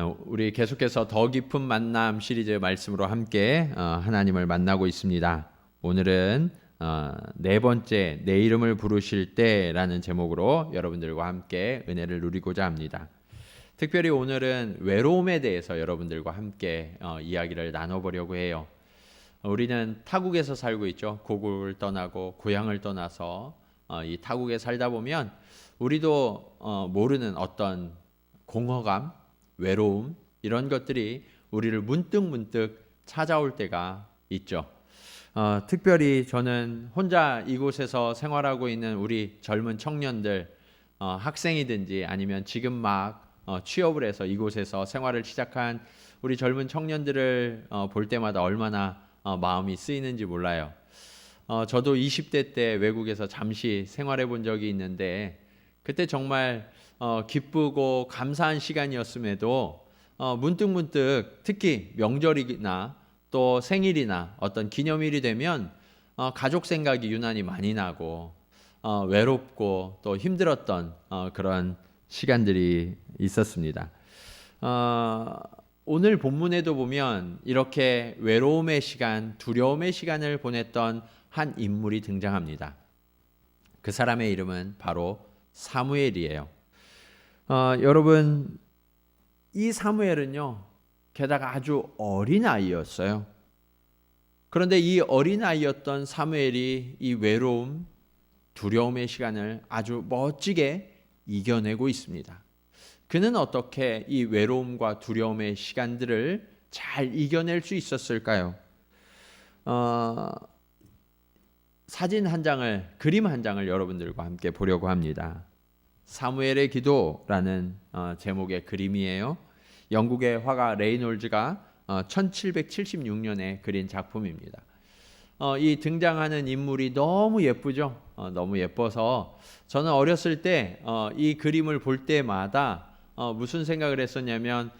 우리 계속해서 더 깊은 만남 시리즈 말씀으로 함께 하나님을 만나고 있습니다. 오늘은 네 번째 내 이름을 부르실 때라는 제목으로 여러분들과 함께 은혜를 누리고자 합니다. 특별히 오늘은 외로움에 대해서 여러분들과 함께 이야기를 나눠보려고 해요. 우리는 타국에서 살고 있죠. 고국을 떠나고 고향을 떠나서 이 타국에 살다 보면 우리도 모르는 어떤 공허감, 외로움 이런 것들이 우리를 문득 찾아올 때가 있죠. 특별히 저는 혼자 이곳에서 생활하고 있는 우리 젊은 청년들, 학생이든지 아니면 지금 막 취업을 해서 이곳에서 생활을 시작한 우리 젊은 청년들을 볼 때마다 얼마나 마음이 쓰이는지 몰라요. 저도 20대 때 외국에서 잠시 생활해 본 적이 있는데 그때 정말 기쁘고 감사한 시간이었음에도 문득 특히 명절이나 또 생일이나 어떤 기념일이 되면 가족 생각이 유난히 많이 나고 외롭고 또 힘들었던 그런 시간들이 있었습니다. 오늘 본문에도 보면 이렇게 외로움의 시간, 두려움의 시간을 보냈던 한 인물이 등장합니다. 그 사람의 이름은 바로 사무엘이에요. 여러분, 이 사무엘은요, 게다가 아주 어린 아이였어요. 그런데 이 어린 아이였던 사무엘이 이 외로움, 두려움의 시간을 아주 멋지게 이겨내고 있습니다. 그는 어떻게 이 외로움과 두려움의 시간들을 잘 이겨낼 수 있었을까요? 사진 한 장을, 그림 한 장을 여러분들과 함께 보려고 합니다. 사무엘의 기도라는 제목의 그림이에요. 영국의 화가 레이놀즈가 1776년에 그린 작품입니다. 이 등장하는 인물이 너무 예쁘죠. 너무 예뻐서 저는 어렸을 때 이 그림을 볼 때마다 무슨 생각을 했었냐면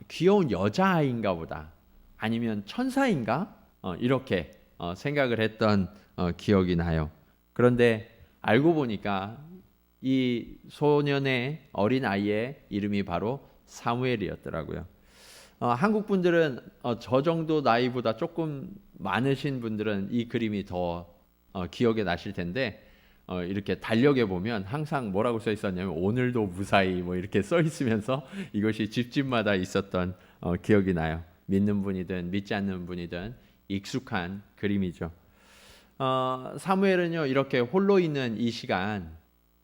귀여운 여자아이인가 보다, 아니면 천사인가? 이렇게 생각을 했던 기억이 나요. 그런데 알고 보니까 이 소년의 어린 아이의 이름이 바로 사무엘이었더라고요. 한국 분들은 저 정도 나이보다 조금 많으신 분들은 이 그림이 더 기억에 나실 텐데 이렇게 달력에 보면 항상 뭐라고 써 있었냐면 오늘도 무사히 뭐 이렇게 써 있으면서 이것이 집집마다 있었던 기억이 나요. 믿는 분이든 믿지 않는 분이든 익숙한 그림이죠. 사무엘은요, 이렇게 홀로 있는 이 시간,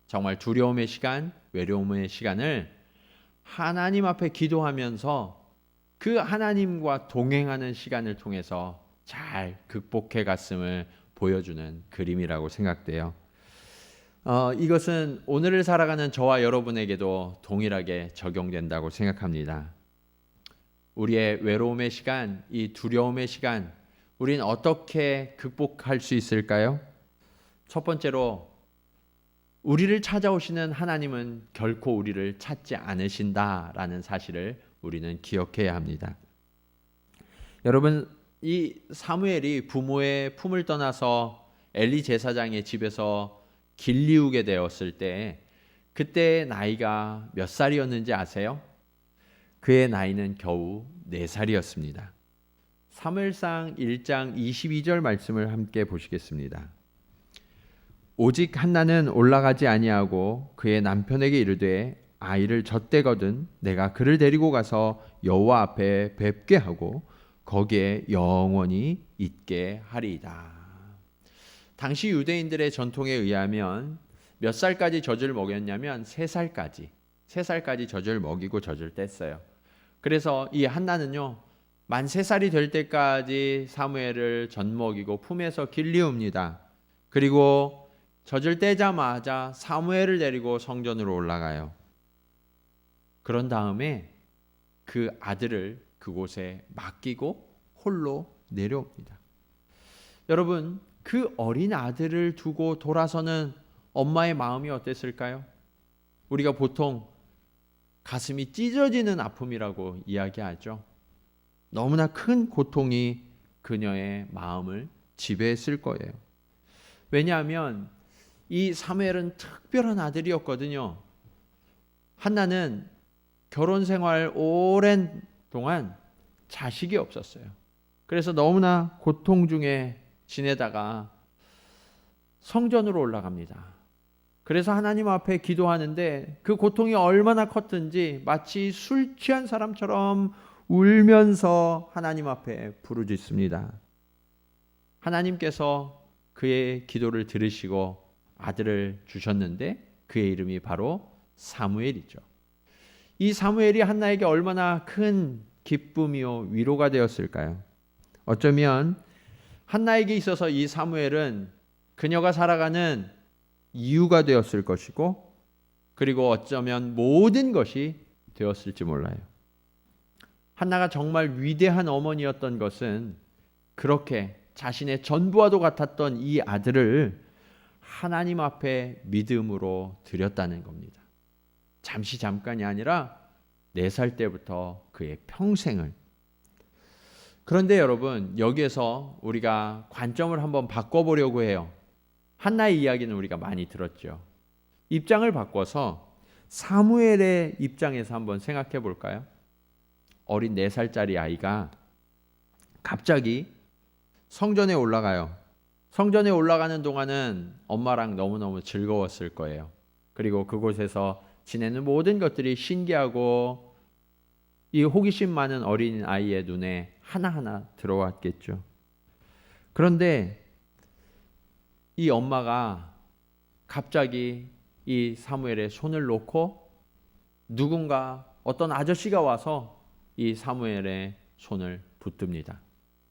정말 두려움의 시간, 외로움의 시간을 하나님 앞에 기도하면서 그 하나님과 동행하는 시간을 통해서 잘 극복해 갔음을 보여주는 그림이라고 생각돼요. 이것은 오늘을 살아가는 저와 여러분에게도 동일하게 적용된다고 생각합니다. 우리의 외로움의 시간, 이 두려움의 시간, 우린 어떻게 극복할 수 있을까요? 첫 번째로, 우리를 찾아오시는 하나님은 결코 우리를 찾지 않으신다라는 사실을 우리는 기억해야 합니다. 여러분, 이 사무엘이 부모의 품을 떠나서 엘리 제사장의 집에서 길리우게 되었을 때 그때의 나이가 몇 살이었는지 아세요? 그의 나이는 겨우 4살이었습니다. 사무엘상 1장 22절 말씀을 함께 보시겠습니다. 오직 한나는 올라가지 아니하고 그의 남편에게 이르되 아이를 젖대거든 내가 그를 데리고 가서 여호와 앞에 뵙게 하고 거기에 영원히 있게 하리이다. 당시 유대인들의 전통에 의하면 몇 살까지 젖을 먹였냐면 3살까지 젖을 먹이고 젖을 뗐어요. 그래서 이 한나는요, 만 3살이 될 때까지 사무엘을 젖 먹이고 품에서 길리웁니다. 그리고 젖을 떼자마자 사무엘을 데리고 성전으로 올라가요. 그런 다음에 그 아들을 그곳에 맡기고 홀로 내려옵니다. 여러분, 그 어린 아들을 두고 돌아서는 엄마의 마음이 어땠을까요? 우리가 보통 가슴이 찢어지는 아픔이라고 이야기하죠. 너무나 큰 고통이 그녀의 마음을 지배했을 거예요. 왜냐하면 이 사무엘은 특별한 아들이었거든요. 한나는 결혼 생활 오랜 동안 자식이 없었어요. 그래서 너무나 고통 중에 지내다가 성전으로 올라갑니다. 그래서 하나님 앞에 기도하는데 그 고통이 얼마나 컸든지 마치 술 취한 사람처럼 울면서 하나님 앞에 부르짖습니다. 하나님께서 그의 기도를 들으시고 아들을 주셨는데 그의 이름이 바로 사무엘이죠. 이 사무엘이 한나에게 얼마나 큰 기쁨이요 위로가 되었을까요? 어쩌면 한나에게 있어서 이 사무엘은 그녀가 살아가는 이유가 되었을 것이고, 그리고 어쩌면 모든 것이 되었을지 몰라요. 한나가 정말 위대한 어머니였던 것은 그렇게 자신의 전부와도 같았던 이 아들을 하나님 앞에 믿음으로 드렸다는 겁니다. 잠깐이 아니라 4살 때부터 그의 평생을. 그런데 여러분, 여기에서 우리가 관점을 한번 바꿔보려고 해요. 한나의 이야기는 우리가 많이 들었죠. 입장을 바꿔서 사무엘의 입장에서 한번 생각해 볼까요? 어린 4살짜리 아이가 갑자기 성전에 올라가요. 성전에 올라가는 동안은 엄마랑 너무너무 즐거웠을 거예요. 그리고 그곳에서 지내는 모든 것들이 신기하고 이 호기심 많은 어린 아이의 눈에 하나하나 들어왔겠죠. 그런데 이 엄마가 갑자기 이 사무엘의 손을 놓고 누군가 어떤 아저씨가 와서 이 사무엘의 손을 붙듭니다.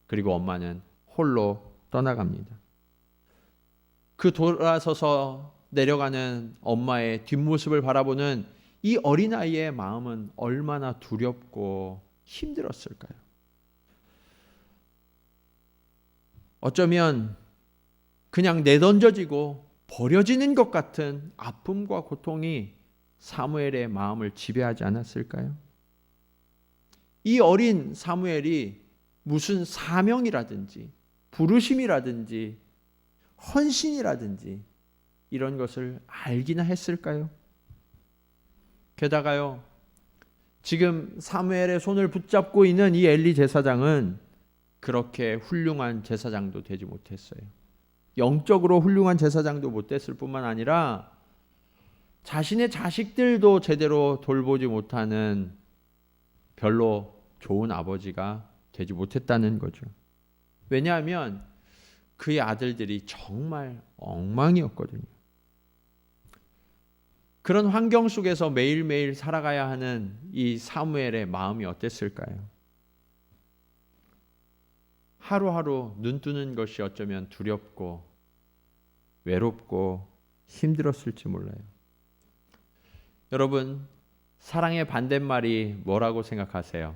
그리고 엄마는 홀로 떠나갑니다. 그 돌아서서 내려가는 엄마의 뒷모습을 바라보는 이 어린아이의 마음은 얼마나 두렵고 힘들었을까요? 어쩌면 그냥 내던져지고 버려지는 것 같은 아픔과 고통이 사무엘의 마음을 지배하지 않았을까요? 이 어린 사무엘이 무슨 사명이라든지 부르심이라든지 헌신이라든지 이런 것을 알기나 했을까요? 게다가요, 지금 사무엘의 손을 붙잡고 있는 이 엘리 제사장은 그렇게 훌륭한 제사장도 되지 못했어요. 영적으로 훌륭한 제사장도 못 됐을 뿐만 아니라 자신의 자식들도 제대로 돌보지 못하는 별로 좋은 아버지가 되지 못했다는 거죠. 왜냐하면 그의 아들들이 정말 엉망이었거든요. 그런 환경 속에서 매일매일 살아가야 하는 이 사무엘의 마음이 어땠을까요? 하루하루 눈 뜨는 것이 어쩌면 두렵고 외롭고 힘들었을지 몰라요. 여러분, 사랑의 반대말이 뭐라고 생각하세요?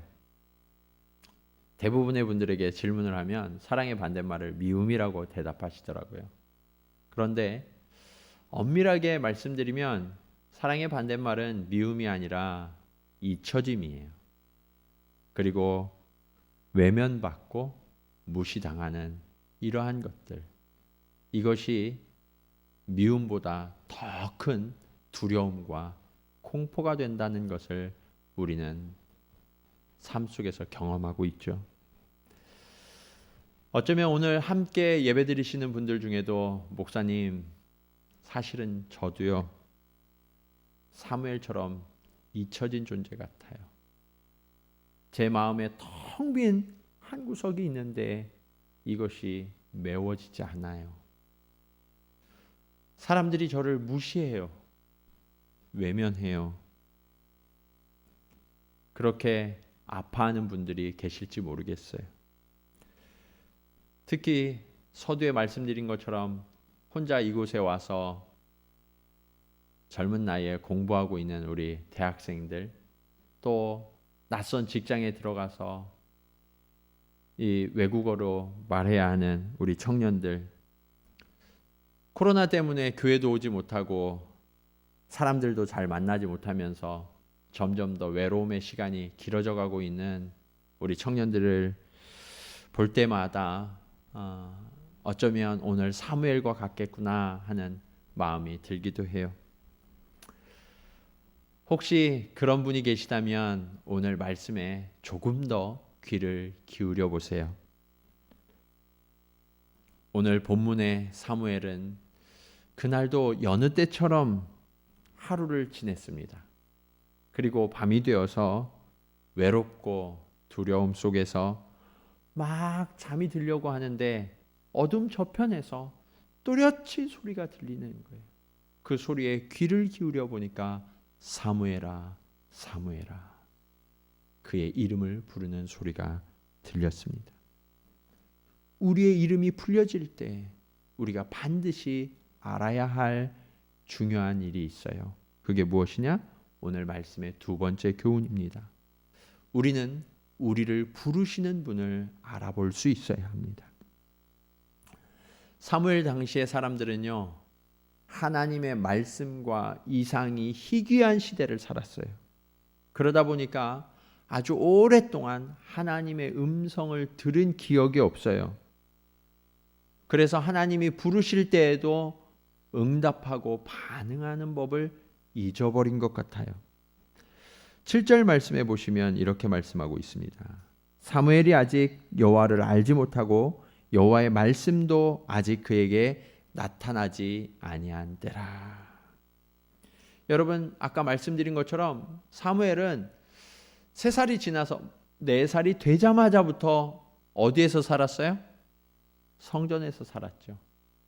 대부분의 분들에게 질문을 하면 사랑의 반대말을 미움이라고 대답하시더라고요. 그런데 엄밀하게 말씀드리면 사랑의 반대말은 미움이 아니라 잊혀짐이에요. 그리고 외면받고 무시당하는 이러한 것들, 이것이 미움보다 더 큰 두려움과 공포가 된다는 것을 우리는 삶 속에서 경험하고 있죠. 어쩌면 오늘 함께 예배드리시는 분들 중에도 목사님, 사실은 저도요 사무엘처럼 잊혀진 존재 같아요. 제 마음에 텅 빈 한 구석이 있는데 이것이 메워지지 않아요. 사람들이 저를 무시해요. 외면해요. 그렇게 아파하는 분들이 계실지 모르겠어요. 특히 서두에 말씀드린 것처럼 혼자 이곳에 와서 젊은 나이에 공부하고 있는 우리 대학생들, 또 낯선 직장에 들어가서 이 외국어로 말해야 하는 우리 청년들, 코로나 때문에 교회도 오지 못하고 사람들도 잘 만나지 못하면서 점점 더 외로움의 시간이 길어져 가고 있는 우리 청년들을 볼 때마다 어쩌면 오늘 사무엘과 같겠구나 하는 마음이 들기도 해요. 혹시 그런 분이 계시다면 오늘 말씀에 조금 더 귀를 기울여 보세요. 오늘 본문의 사무엘은 그날도 여느 때처럼 하루를 지냈습니다. 그리고 밤이 되어서 외롭고 두려움 속에서 막 잠이 들려고 하는데 어둠 저편에서 또렷이 소리가 들리는 거예요. 그 소리에 귀를 기울여 보니까 사무엘아, 사무엘아, 그의 이름을 부르는 소리가 들렸습니다. 우리의 이름이 불려질 때 우리가 반드시 알아야 할 중요한 일이 있어요. 그게 무엇이냐? 오늘 말씀의 두 번째 교훈입니다. 우리는 우리를 부르시는 분을 알아볼 수 있어야 합니다. 사무엘 당시의 사람들은요, 하나님의 말씀과 이상이 희귀한 시대를 살았어요. 그러다 보니까 아주 오랫동안 하나님의 음성을 들은 기억이 없어요. 그래서 하나님이 부르실 때에도 응답하고 반응하는 법을 잊어버린 것 같아요. 7절 말씀에 보시면 이렇게 말씀하고 있습니다. 사무엘이 아직 여호와를 알지 못하고 여호와의 말씀도 아직 그에게 나타나지 아니한 때라. 여러분, 아까 말씀드린 것처럼 사무엘은 3살이 지나서 4살이 되자마자부터 어디에서 살았어요? 성전에서 살았죠.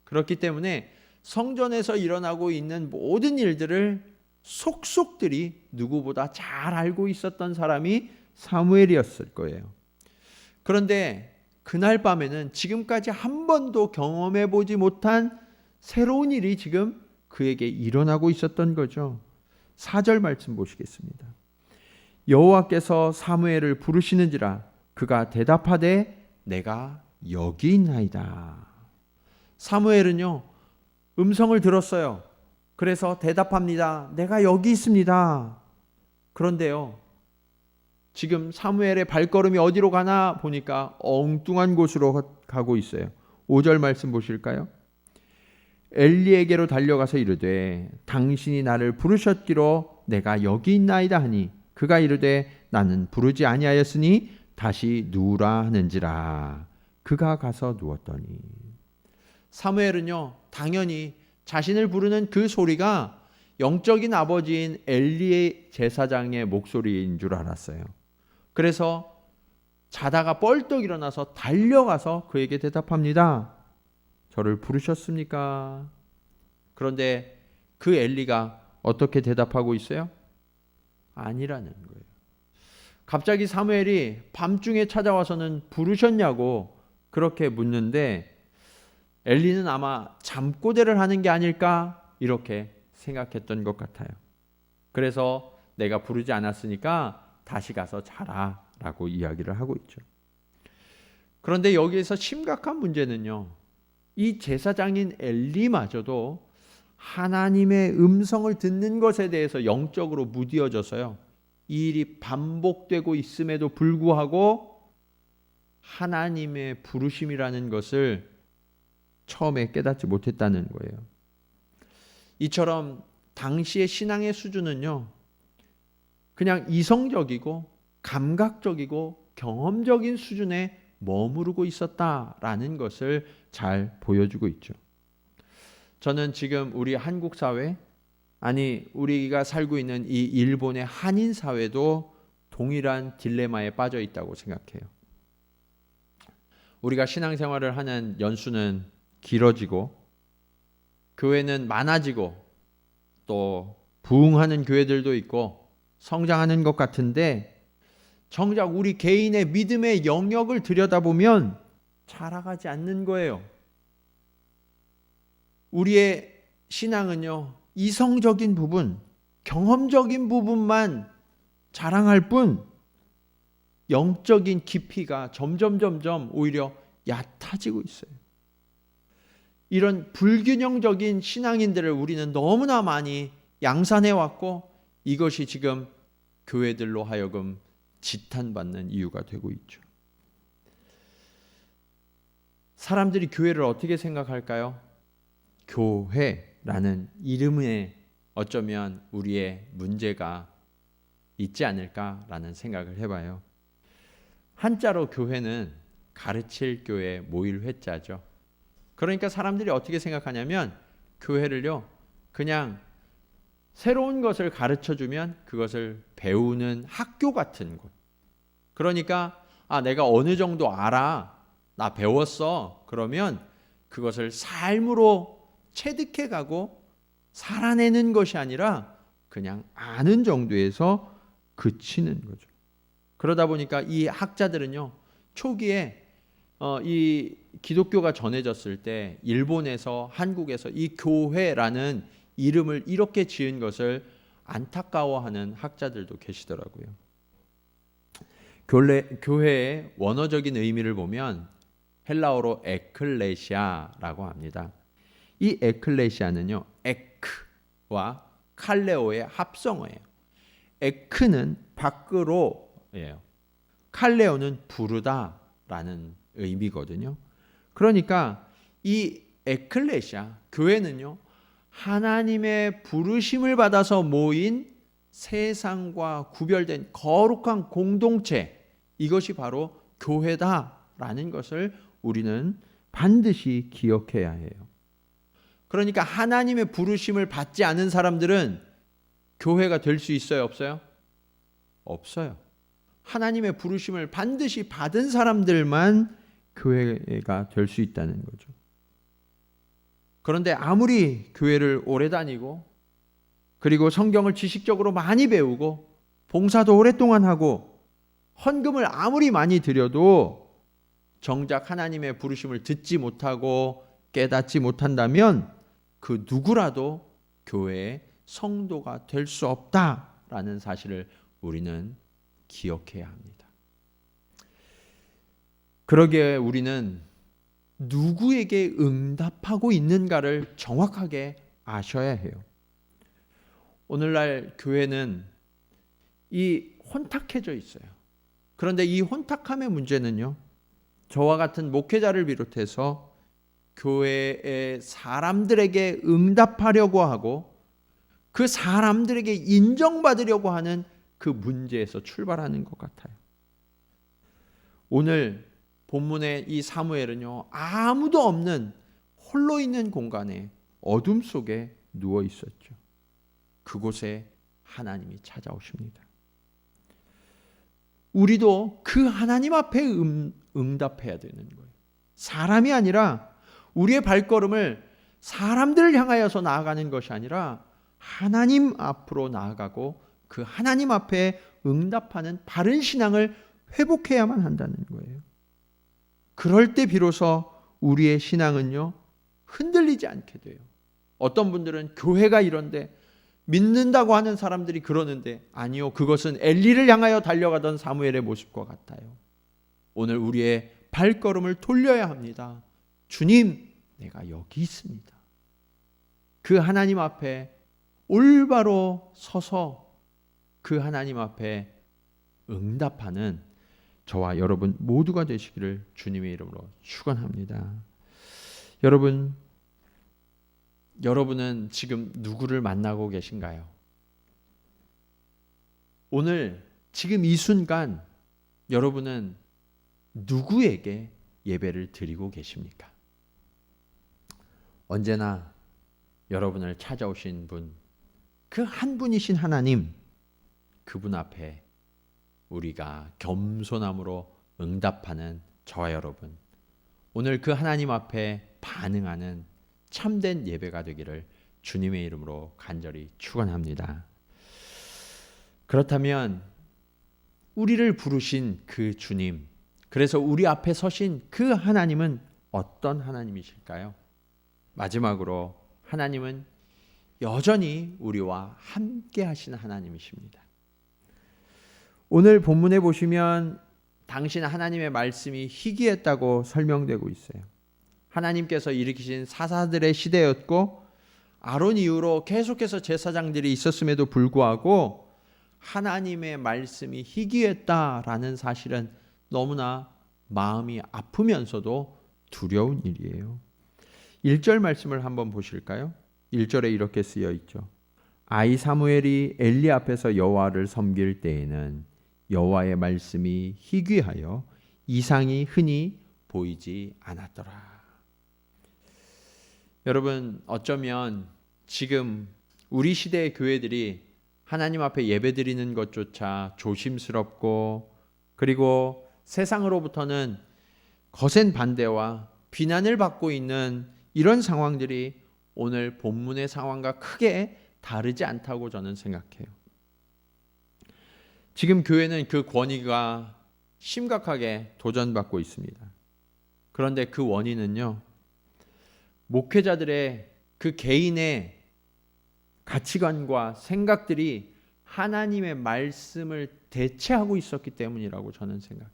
그렇기 때문에 성전에서 일어나고 있는 모든 일들을 속속들이 누구보다 잘 알고 있었던 사람이 사무엘이었을 거예요. 그런데 그날 밤에는 지금까지 한 번도 경험해 보지 못한 새로운 일이 지금 그에게 일어나고 있었던 거죠. 4절 말씀 보시겠습니다. 여호와께서 사무엘을 부르시는지라 그가 대답하되 내가 여기 있나이다. 사무엘은요, 음성을 들었어요. 그래서 대답합니다. 내가 여기 있습니다. 그런데요, 지금 사무엘의 발걸음이 어디로 가나 보니까 엉뚱한 곳으로 가고 있어요. 5절 말씀 보실까요? 엘리에게로 달려가서 이르되 당신이 나를 부르셨기로 내가 여기 있나이다 하니 그가 이르되 나는 부르지 아니하였으니 다시 누우라 하는지라. 그가 가서 누웠더니. 사무엘은요, 당연히 자신을 부르는 그 소리가 영적인 아버지인 엘리의 제사장의 목소리인 줄 알았어요. 그래서 자다가 뻘떡 일어나서 달려가서 그에게 대답합니다. 저를 부르셨습니까? 그런데 그 엘리가 어떻게 대답하고 있어요? 아니라는 거예요. 갑자기 사무엘이 밤중에 찾아와서는 부르셨냐고 그렇게 묻는데 엘리는 아마 잠꼬대를 하는 게 아닐까 이렇게 생각했던 것 같아요. 그래서 내가 부르지 않았으니까 다시 가서 자라 라고 이야기를 하고 있죠. 그런데 여기에서 심각한 문제는요, 이 제사장인 엘리마저도 하나님의 음성을 듣는 것에 대해서 영적으로 무디어져서요, 이 일이 반복되고 있음에도 불구하고 하나님의 부르심이라는 것을 처음에 깨닫지 못했다는 거예요. 이처럼 당시의 신앙의 수준은요, 그냥 이성적이고 감각적이고 경험적인 수준에 머무르고 있었다라는 것을 잘 보여주고 있죠. 저는 지금 우리 한국 사회, 아니 우리가 살고 있는 이 일본의 한인 사회도 동일한 딜레마에 빠져 있다고 생각해요. 우리가 신앙생활을 하는 연수는 길어지고 교회는 많아지고 또 부흥하는 교회들도 있고 성장하는 것 같은데 정작 우리 개인의 믿음의 영역을 들여다보면 자라가지 않는 거예요. 우리의 신앙은요, 이성적인 부분, 경험적인 부분만 자랑할 뿐 영적인 깊이가 점점 오히려 얕아지고 있어요. 이런 불균형적인 신앙인들을 우리는 너무나 많이 양산해 왔고 이것이 지금 교회들로 하여금 지탄받는 이유가 되고 있죠. 사람들이 교회를 어떻게 생각할까요? 교회라는 이름에 어쩌면 우리의 문제가 있지 않을까라는 생각을 해봐요. 한자로 교회는 가르칠 교회, 모일 회자죠. 그러니까 사람들이 어떻게 생각하냐면 교회를요, 그냥 새로운 것을 가르쳐주면 그것을 배우는 학교 같은 곳. 그러니까 내가 어느 정도 알아, 나 배웠어, 그러면 그것을 삶으로 체득해 가고 살아내는 것이 아니라 그냥 아는 정도에서 그치는 거죠. 그러다 보니까 이 학자들은요, 초기에 이 기독교가 전해졌을 때 일본에서 한국에서 이 교회라는 이름을 이렇게 지은 것을 안타까워하는 학자들도 계시더라고요. 교회의 원어적인 의미를 보면 헬라어로 에클레시아라고 합니다. 이 에클레시아는요, 에크와 칼레오의 합성어예요. 에크는 밖으로예요. 칼레오는 부르다라는 의미거든요. 그러니까 이 에클레시아, 교회는요, 하나님의 부르심을 받아서 모인 세상과 구별된 거룩한 공동체, 이것이 바로 교회다라는 것을 우리는 반드시 기억해야 해요. 그러니까 하나님의 부르심을 받지 않은 사람들은 교회가 될 수 있어요, 없어요? 없어요. 하나님의 부르심을 반드시 받은 사람들만 교회가 될 수 있다는 거죠. 그런데 아무리 교회를 오래 다니고 그리고 성경을 지식적으로 많이 배우고 봉사도 오랫동안 하고 헌금을 아무리 많이 드려도 정작 하나님의 부르심을 듣지 못하고 깨닫지 못한다면 그 누구라도 교회의 성도가 될 수 없다라는 사실을 우리는 기억해야 합니다. 그러기에 우리는 누구에게 응답하고 있는가를 정확하게 아셔야 해요. 오늘날 교회는 이 혼탁해져 있어요. 그런데 이 혼탁함의 문제는요, 저와 같은 목회자를 비롯해서 교회의 사람들에게 응답하려고 하고 그 사람들에게 인정받으려고 하는 그 문제에서 출발하는 것 같아요. 오늘 본문의 이 사무엘은요, 아무도 없는 홀로 있는 공간에 어둠 속에 누워 있었죠. 그곳에 하나님이 찾아오십니다. 우리도 그 하나님 앞에 응답해야 되는 거예요. 사람이 아니라 우리의 발걸음을 사람들을 향하여서 나아가는 것이 아니라 하나님 앞으로 나아가고 그 하나님 앞에 응답하는 바른 신앙을 회복해야만 한다는 거예요. 그럴 때 비로소 우리의 신앙은요, 흔들리지 않게 돼요. 어떤 분들은 교회가 이런데 믿는다고 하는 사람들이 그러는데, 아니요, 그것은 엘리를 향하여 달려가던 사무엘의 모습과 같아요. 오늘 우리의 발걸음을 돌려야 합니다. 주님, 내가 여기 있습니다. 그 하나님 앞에 올바로 서서 그 하나님 앞에 응답하는 저와 여러분 모두가 되시기를 주님의 이름으로 축원합니다. 여러분은 지금 누구를 만나고 계신가요? 오늘 지금 이 순간 여러분은 누구에게 예배를 드리고 계십니까? 언제나 여러분을 찾아오신 분, 그 한 분이신 하나님, 그분 앞에 우리가 겸손함으로 응답하는 저와 여러분, 오늘 그 하나님 앞에 반응하는 참된 예배가 되기를 주님의 이름으로 간절히 축원합니다. 그렇다면 우리를 부르신 그 주님, 그래서 우리 앞에 서신 그 하나님은 어떤 하나님이실까요? 마지막으로 하나님은 여전히 우리와 함께 하시는 하나님이십니다. 오늘 본문에 보시면 당신 하나님의 말씀이 희귀했다고 설명되고 있어요. 하나님께서 일으키신 사사들의 시대였고 아론 이후로 계속해서 제사장들이 있었음에도 불구하고 하나님의 말씀이 희귀했다라는 사실은 너무나 마음이 아프면서도 두려운 일이에요. 1절 말씀을 한번 보실까요? 1절에 이렇게 쓰여 있죠. 아이 사무엘이 엘리 앞에서 여호와를 섬길 때에는 여호와의 말씀이 희귀하여 이상이 흔히 보이지 않았더라. 여러분, 어쩌면 지금 우리 시대의 교회들이 하나님 앞에 예배드리는 것조차 조심스럽고, 그리고 세상으로부터는 거센 반대와 비난을 받고 있는 이런 상황들이 오늘 본문의 상황과 크게 다르지 않다고 저는 생각해요. 지금 교회는 그 권위가 심각하게 도전받고 있습니다. 그런데 그 원인은요, 목회자들의 그 개인의 가치관과 생각들이 하나님의 말씀을 대체하고 있었기 때문이라고 저는 생각해요.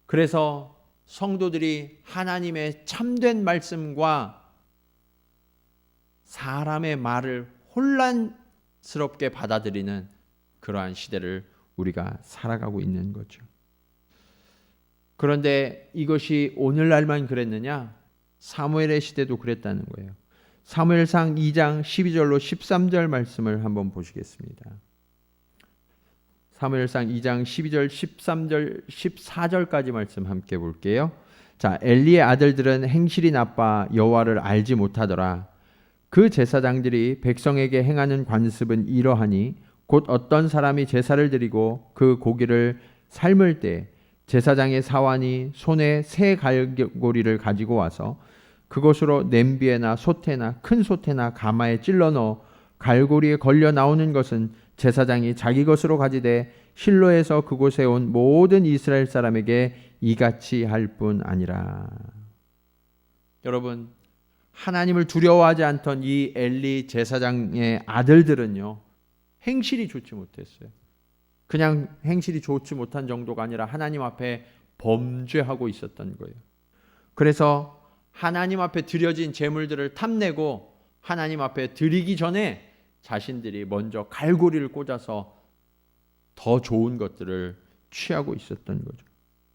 그래서 성도들이 하나님의 참된 말씀과 사람의 말을 혼란스럽게 받아들이는 그러한 시대를 우리가 살아가고 있는 거죠. 그런데 이것이 오늘날만 그랬느냐? 사무엘의 시대도 그랬다는 거예요. 사무엘상 2장 12절로 13절 말씀을 한번 보시겠습니다. 사무엘상 2장 12절, 13절, 14절까지 말씀 함께 볼게요. 자, 엘리의 아들들은 행실이 나빠 여호와를 알지 못하더라. 그 제사장들이 백성에게 행하는 관습은 이러하니 곧 어떤 사람이 제사를 드리고 그 고기를 삶을 때 제사장의 사환이 손에 새 갈고리를 가지고 와서 그것으로 냄비에나 솥에나 큰 솥에나 가마에 찔러 넣어 갈고리에 걸려 나오는 것은 제사장이 자기 것으로 가지되 실로에서 그곳에 온 모든 이스라엘 사람에게 이같이 할 뿐 아니라. 여러분, 하나님을 두려워하지 않던 이 엘리 제사장의 아들들은요, 행실이 좋지 못했어요. 그냥 행실이 좋지 못한 정도가 아니라 하나님 앞에 범죄하고 있었던 거예요. 그래서 하나님 앞에 드려진 제물들을 탐내고 하나님 앞에 드리기 전에 자신들이 먼저 갈고리를 꽂아서 더 좋은 것들을 취하고 있었던 거죠.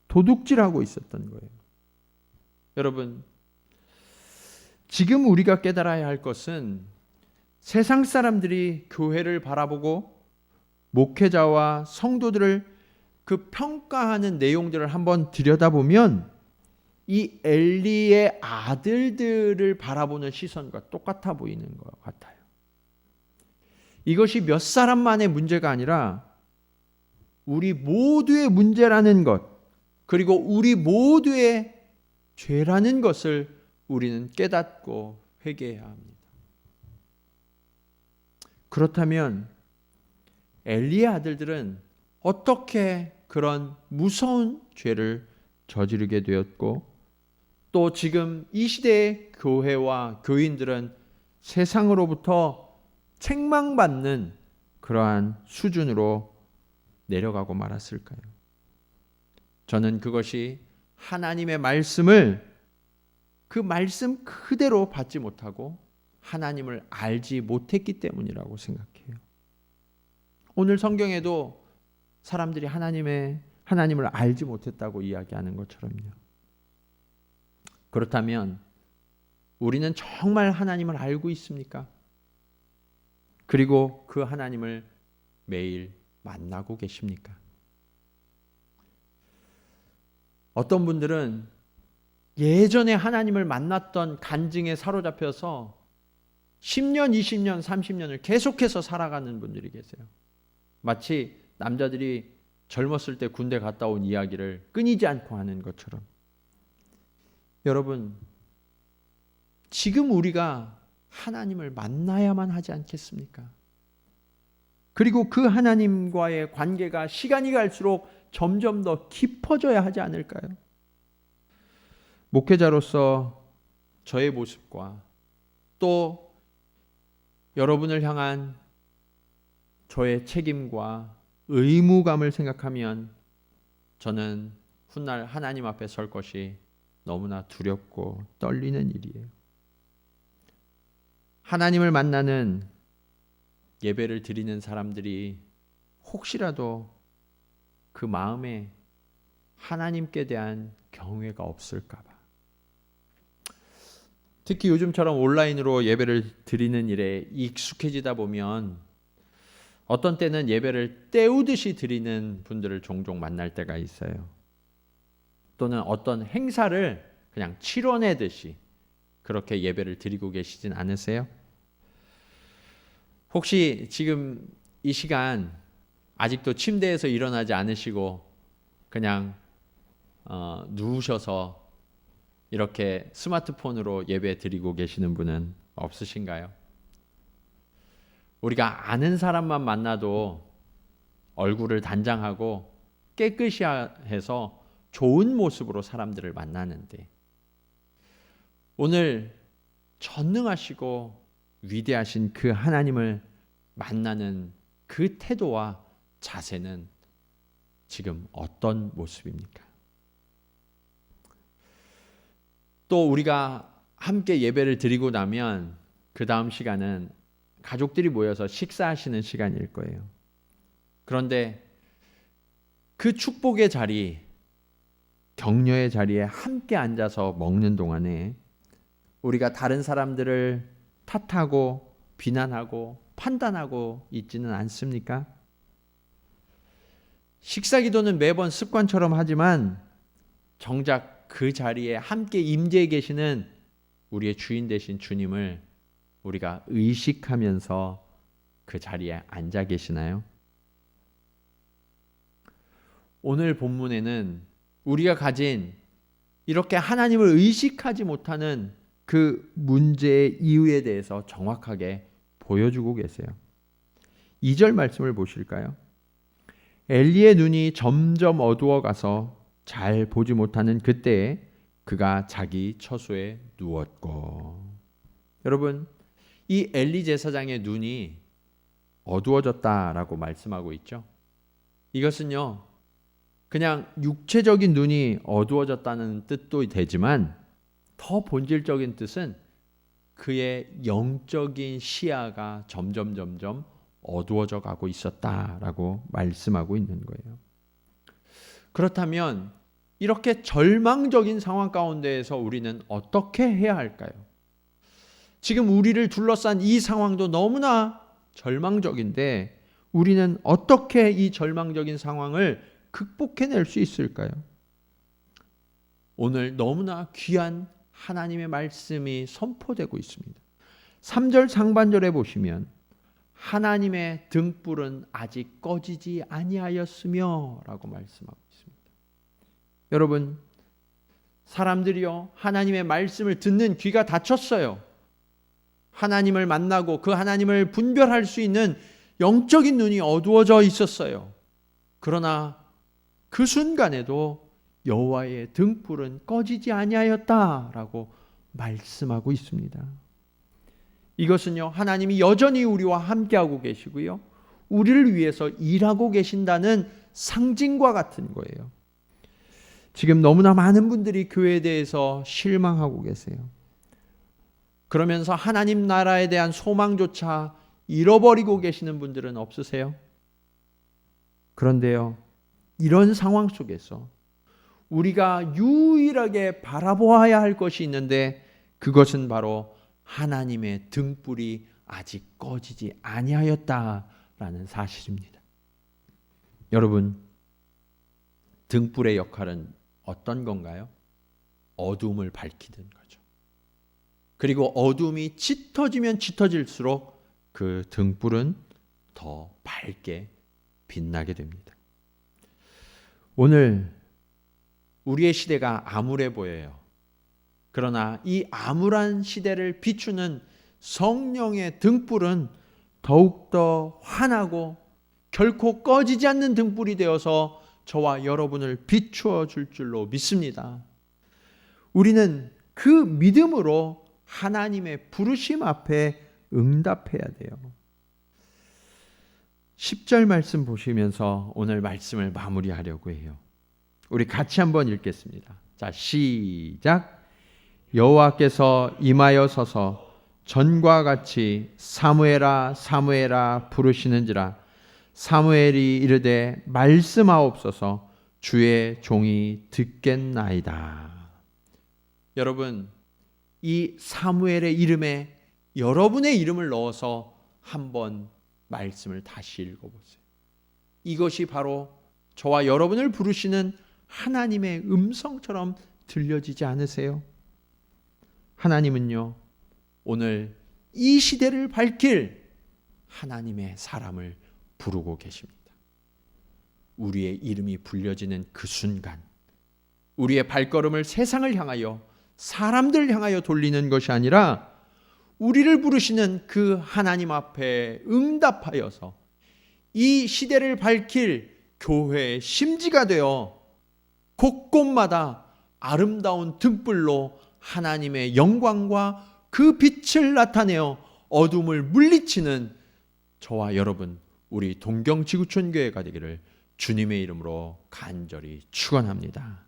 도둑질하고 있었던 거예요. 여러분, 지금 우리가 깨달아야 할 것은 세상 사람들이 교회를 바라보고 목회자와 성도들을 그 평가하는 내용들을 한번 들여다보면 이 엘리의 아들들을 바라보는 시선과 똑같아 보이는 것 같아요. 이것이 몇 사람만의 문제가 아니라 우리 모두의 문제라는 것, 그리고 우리 모두의 죄라는 것을 우리는 깨닫고 회개해야 합니다. 그렇다면 엘리의 아들들은 어떻게 그런 무서운 죄를 저지르게 되었고, 또 지금 이 시대의 교회와 교인들은 세상으로부터 책망받는 그러한 수준으로 내려가고 말았을까요? 저는 그것이 하나님의 말씀을 그 말씀 그대로 받지 못하고 하나님을 알지 못했기 때문이라고 생각해요. 오늘 성경에도 사람들이 하나님을 알지 못했다고 이야기하는 것처럼요. 그렇다면 우리는 정말 하나님을 알고 있습니까? 그리고 그 하나님을 매일 만나고 계십니까? 어떤 분들은 예전에 하나님을 만났던 간증에 사로잡혀서 10년, 20년, 30년을 계속해서 살아가는 분들이 계세요. 마치 남자들이 젊었을 때 군대 갔다 온 이야기를 끊이지 않고 하는 것처럼. 여러분, 지금 우리가 하나님을 만나야만 하지 않겠습니까? 그리고 그 하나님과의 관계가 시간이 갈수록 점점 더 깊어져야 하지 않을까요? 목회자로서 저의 모습과 또 여러분을 향한 저의 책임과 의무감을 생각하면 저는 훗날 하나님 앞에 설 것이 너무나 두렵고 떨리는 일이에요. 하나님을 만나는 예배를 드리는 사람들이 혹시라도 그 마음에 하나님께 대한 경외가 없을까 봐. 특히 요즘처럼 온라인으로 예배를 드리는 일에 익숙해지다 보면 어떤 때는 예배를 때우듯이 드리는 분들을 종종 만날 때가 있어요. 또는 어떤 행사를 그냥 치러내듯이 그렇게 예배를 드리고 계시진 않으세요? 혹시 지금 이 시간 아직도 침대에서 일어나지 않으시고 그냥 누우셔서 이렇게 스마트폰으로 예배 드리고 계시는 분은 없으신가요? 우리가 아는 사람만 만나도 얼굴을 단장하고 깨끗이 해서 좋은 모습으로 사람들을 만나는데 오늘 전능하시고 위대하신 그 하나님을 만나는 그 태도와 자세는 지금 어떤 모습입니까? 또 우리가 함께 예배를 드리고 나면 그 다음 시간은 가족들이 모여서 식사하시는 시간일 거예요. 그런데 그 축복의 자리, 격려의 자리에 함께 앉아서 먹는 동안에 우리가 다른 사람들을 탓하고 비난하고 판단하고 있지는 않습니까? 식사 기도는 매번 습관처럼 하지만 정작 그 자리에 함께 임재해 계시는 우리의 주인 되신 주님을 우리가 의식하면서 그 자리에 앉아 계시나요? 오늘 본문에는 우리가 가진 이렇게 하나님을 의식하지 못하는 그 문제의 이유에 대해서 정확하게 보여주고 계세요. 2절 말씀을 보실까요? 엘리의 눈이 점점 어두워가서 잘 보지 못하는 그때에 그가 자기 처소에 누웠고. 여러분, 이 엘리 제사장의 눈이 어두워졌다라고 말씀하고 있죠. 이것은요, 그냥 육체적인 눈이 어두워졌다는 뜻도 되지만 더 본질적인 뜻은 그의 영적인 시야가 점점 어두워져 가고 있었다라고 말씀하고 있는 거예요. 그렇다면 이렇게 절망적인 상황 가운데에서 우리는 어떻게 해야 할까요? 지금 우리를 둘러싼 이 상황도 너무나 절망적인데 우리는 어떻게 이 절망적인 상황을 극복해낼 수 있을까요? 오늘 너무나 귀한 하나님의 말씀이 선포되고 있습니다. 3절 상반절에 보시면 하나님의 등불은 아직 꺼지지 아니하였으며 라고 말씀하고 있습니다. 여러분, 사람들이요, 하나님의 말씀을 듣는 귀가 닫혔어요. 하나님을 만나고 그 하나님을 분별할 수 있는 영적인 눈이 어두워져 있었어요. 그러나 그 순간에도 여호와의 등불은 꺼지지 아니하였다라고 말씀하고 있습니다. 이것은요, 하나님이 여전히 우리와 함께하고 계시고요, 우리를 위해서 일하고 계신다는 상징과 같은 거예요. 지금 너무나 많은 분들이 교회에 대해서 실망하고 계세요. 그러면서 하나님 나라에 대한 소망조차 잃어버리고 계시는 분들은 없으세요? 그런데요, 이런 상황 속에서 우리가 유일하게 바라보아야 할 것이 있는데 그것은 바로 하나님의 등불이 아직 꺼지지 아니하였다라는 사실입니다. 여러분, 등불의 역할은 어떤 건가요? 어둠을 밝히는 거죠. 그리고 어둠이 짙어지면 짙어질수록 그 등불은 더 밝게 빛나게 됩니다. 오늘 우리의 시대가 암울해 보여요. 그러나 이 암울한 시대를 비추는 성령의 등불은 더욱더 환하고 결코 꺼지지 않는 등불이 되어서 저와 여러분을 비추어 줄 줄로 믿습니다. 우리는 그 믿음으로 하나님의 부르심 앞에 응답해야 돼요. 10절 말씀 보시면서 오늘 말씀을 마무리하려고 해요. 우리 같이 한번 읽겠습니다. 자, 시작. 여호와께서 임하여 서서 전과 같이 사무엘아 사무엘아 부르시는지라 사무엘이 이르되 말씀하옵소서 주의 종이 듣겠나이다. 여러분, 이 사무엘의 이름에 여러분의 이름을 넣어서 한번 말씀을 다시 읽어보세요. 이것이 바로 저와 여러분을 부르시는 하나님의 음성처럼 들려지지 않으세요? 하나님은요, 오늘 이 시대를 밝힐 하나님의 사람을 부르고 계십니다. 우리의 이름이 불려지는 그 순간, 우리의 발걸음을 세상을 향하여, 사람들 향하여 돌리는 것이 아니라 우리를 부르시는 그 하나님 앞에 응답하여서 이 시대를 밝힐 교회의 심지가 되어 곳곳마다 아름다운 등불로 하나님의 영광과 그 빛을 나타내어 어둠을 물리치는 저와 여러분, 우리 동경지구촌교회가 되기를 주님의 이름으로 간절히 축원합니다.